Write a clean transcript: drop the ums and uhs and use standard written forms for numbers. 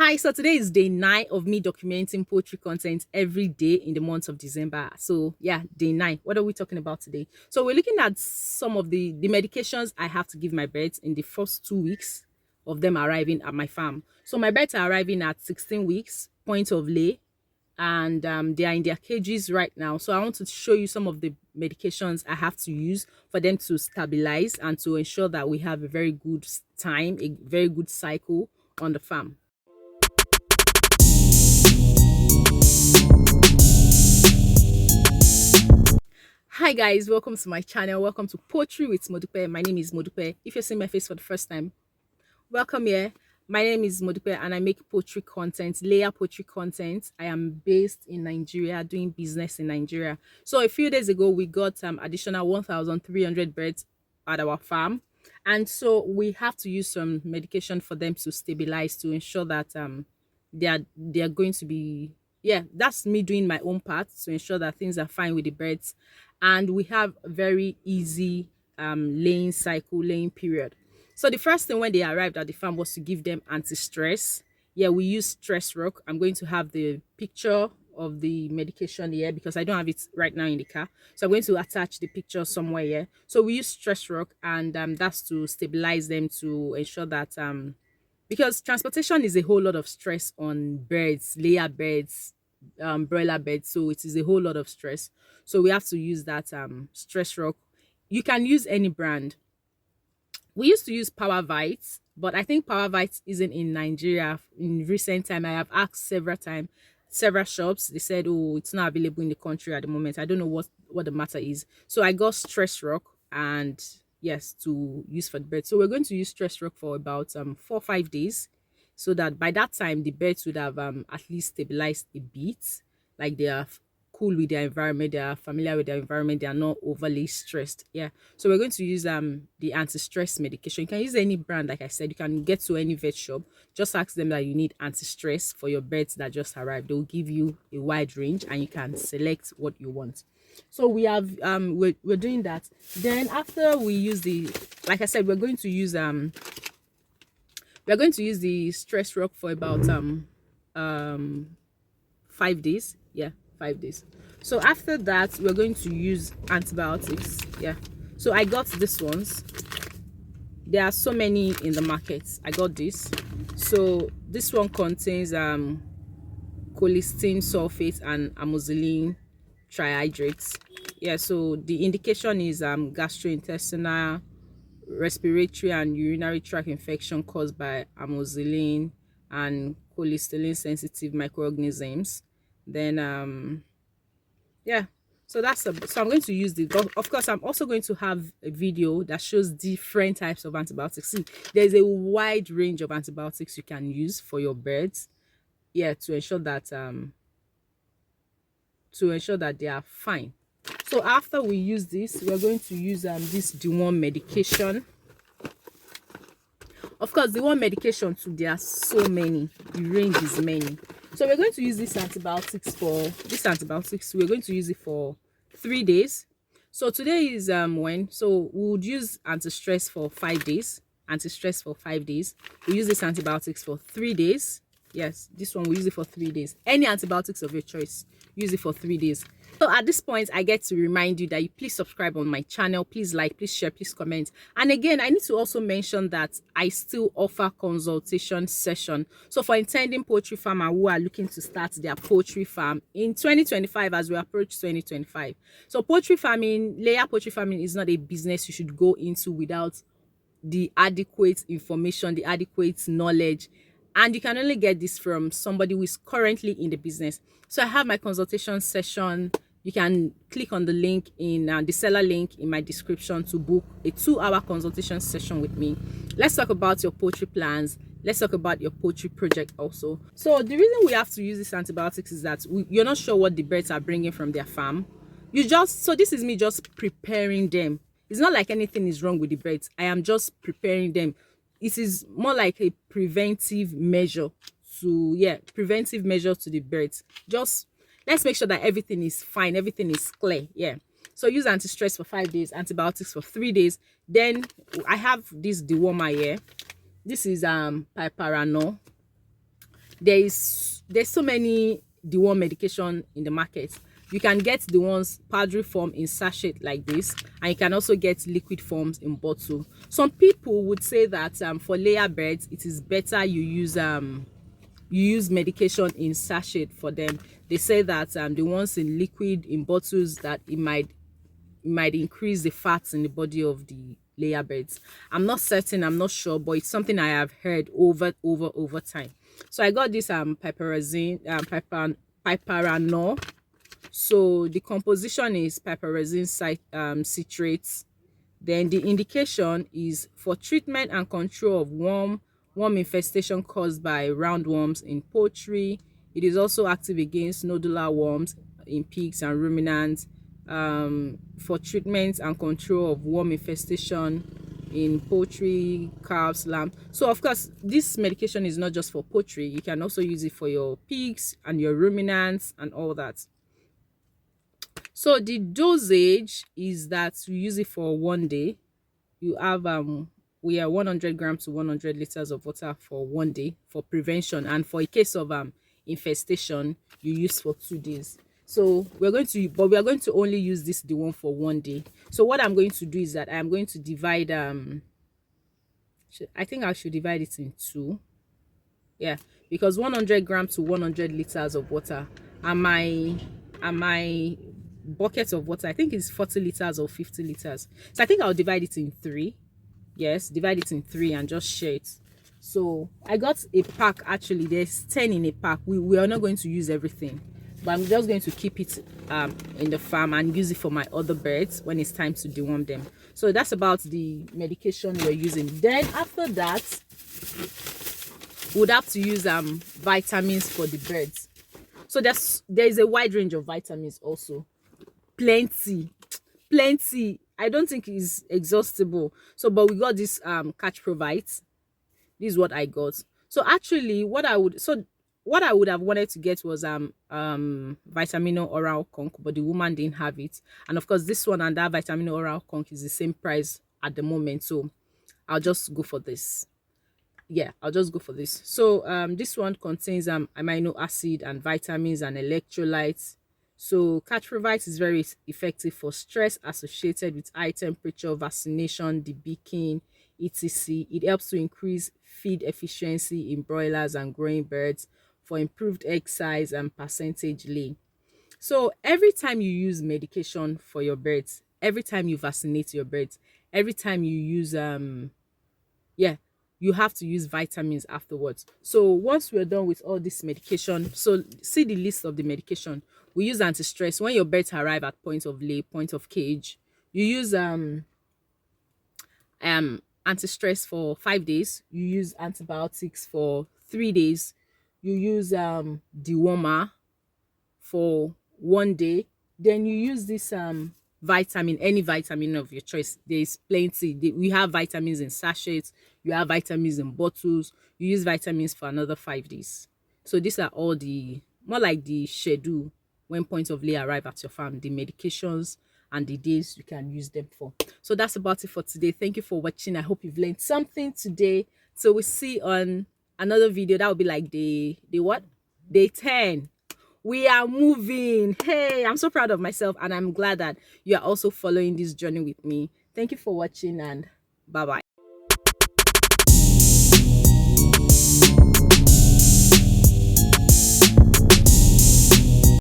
Hi, so today is day 9 of me documenting poultry content every day in the month of December. So yeah, day 9. What are we talking about today? So we're looking at some of the medications I have to give my birds in the first 2 weeks of them arriving at my farm. So my birds are arriving at 16 weeks, point of lay, and they are in their cages right now. So I want to show you some of the medications I have to use for them to stabilize and to ensure that we have a very good time, a very good cycle on the farm. Hi guys, welcome to my channel. Welcome to Poultry with Modupe. My name is Modupe. If you're seeing my face for the first time, welcome here. My name is Modupe and I make poultry content, layer poultry content. I am based in Nigeria, doing business in Nigeria. So a few days ago, we got additional 1,300 birds at our farm. And so we have to use some medication for them to stabilize, to ensure that they are going to be, yeah, that's me doing my own part to ensure that things are fine with the birds. And we have a very easy laying period. So the first thing when they arrived at the farm was to give them anti-stress. Yeah, we use stress rock. I'm going to have the picture of the medication here because I don't have it right now in the car. So I'm going to attach the picture somewhere here. So we use stress rock, and that's to stabilize them, to ensure that because transportation is a whole lot of stress on birds, layer birds, broiler birds. So it is a whole lot of stress. So we have to use that stress rock. You can use any brand. We used to use Powervite, but I think Powervite isn't in Nigeria in recent time. I have asked several times, several shops. They said, oh, it's not available in the country at the moment. I don't know what the matter is. So I got Stress Rock, and yes, to use for the birds. So we're going to use Stress Rock for about 4 or 5 days, so that by that time the birds would have at least stabilized a bit, like they are cool with their environment, they are familiar with their environment, they are not overly stressed. Yeah, so we're going to use the anti-stress medication. You can use any brand. Like I said, you can get to any vet shop, just ask them that you need anti-stress for your birds that just arrived. They'll give you a wide range and you can select what you want. So we have we're doing that. Then after we use the, like I said, we're going to use the stress rock for about 5 days. Yeah, 5 days. So after that, we're going to use antibiotics. Yeah, so I got this ones. There are so many in the market. I got this. So this one contains cholesterol sulfate and amoxicillin trihydrates. Yeah, so the indication is gastrointestinal, respiratory and urinary tract infection caused by amoxicillin and cholesterol sensitive microorganisms. Then yeah, so so I'm going to use the, of course I'm also going to have a video that shows different types of antibiotics. See, there's a wide range of antibiotics you can use for your birds, yeah, to ensure that they are fine. So after we use this, we're going to use this deworm medication. Of course, the one medication too, there are so many, the range is many. So we're going to use this antibiotics we're going to use it for 3 days. So today is when, so we would use anti-stress for 5 days. We use this antibiotics for 3 days. Yes, this one we use it for 3 days. Any antibiotics of your choice, use it for 3 days. So at this point, I get to remind you that you please subscribe on my channel, please like, please share, please comment. And again, I need to also mention that I still offer consultation session. So for intending poultry farmer who are looking to start their poultry farm in 2025, as we approach 2025. So poultry farming, layer poultry farming is not a business you should go into without the adequate information, the adequate knowledge. And you can only get this from somebody who is currently in the business. So I have my consultation session. You can click on the link in the seller link in my description to book a 2-hour consultation session with me. Let's talk about your poultry plans. Let's talk about your poultry project also. So the reason we have to use these antibiotics is that you're not sure what the birds are bringing from their farm. So this is me just preparing them. It's not like anything is wrong with the birds. I am just preparing them. It is more like a preventive measure to the birds. Just let's make sure that everything is fine, everything is clear. Yeah, so use anti-stress for 5 days, antibiotics for 3 days. Then I have this dewormer here. This is piperanol. there's so many deworm medication in the market. You can get the ones powdery form in sachet like this, and you can also get liquid forms in bottle. Some people would say that for layer birds it is better you use medication in sachet for them. They say that the ones in liquid in bottles, that it might increase the fats in the body of the layer beds. I'm not certain, I'm not sure, but it's something I have heard over time. So I got this piperazine, piperanol. So the composition is piperazine citrates. Then the indication is for treatment and control of worm infestation caused by roundworms in poultry. It is also active against nodular worms in pigs and ruminants, for treatment and control of worm infestation in poultry, calves, lamb. So of course, this medication is not just for poultry. You can also use it for your pigs and your ruminants and all that. So the dosage is that you use it for 1 day. You have we are 100 grams to 100 liters of water for 1 day for prevention, and for a case of infestation you use for 2 days. So we are going to only use this the one for 1 day. So what I'm going to do is that I'm going to divide I think I should divide it in two. Yeah, because 100 grams to 100 liters of water, and my bucket of water, I think it's 40 liters or 50 liters. So I think I'll divide it in three. Yes, divide it in three and just share it. So I got a pack. Actually, there's 10 in a pack. We are not going to use everything, but I'm just going to keep it in the farm and use it for my other birds when it's time to deworm them. So that's about the medication we're using. Then after that, would have to use vitamins for the birds. So there's a wide range of vitamins also. Plenty. I don't think it's exhaustible. So but we got this catch provides. This is what I got. So actually what I would have wanted to get was Vitamino Oral Conk, but the woman didn't have it. And of course this one and that Vitamino Oral Conk is the same price at the moment. So I'll just go for this. Yeah, I'll just go for this. So this one contains amino acid and vitamins and electrolytes. So catch provides is very effective for stress associated with high temperature, vaccination, debeaking, etc. It helps to increase feed efficiency in broilers and growing birds for improved egg size and percentage lay. So every time you use medication for your birds, every time you vaccinate your birds, every time you use you have to use vitamins afterwards. So once we're done with all this medication, so see the list of the medication. We use Antistress when your birds arrive at point of lay, point of cage. You use Antistress for 5 days. You use antibiotics for 3 days. You use Dewormer for 1 day. Then you use this vitamin, any vitamin of your choice. There's plenty. We have vitamins in sachets, you have vitamins in bottles. You use vitamins for another 5 days. So these are all the more like the schedule when point of lay arrive at your farm, the medications and the days you can use them for. So that's about it for today. Thank you for watching. I hope you've learned something today. So we'll see on another video. That will be like day 10. We are moving. Hey, I'm so proud of myself, and I'm glad that you are also following this journey with me. Thank you for watching, and bye bye.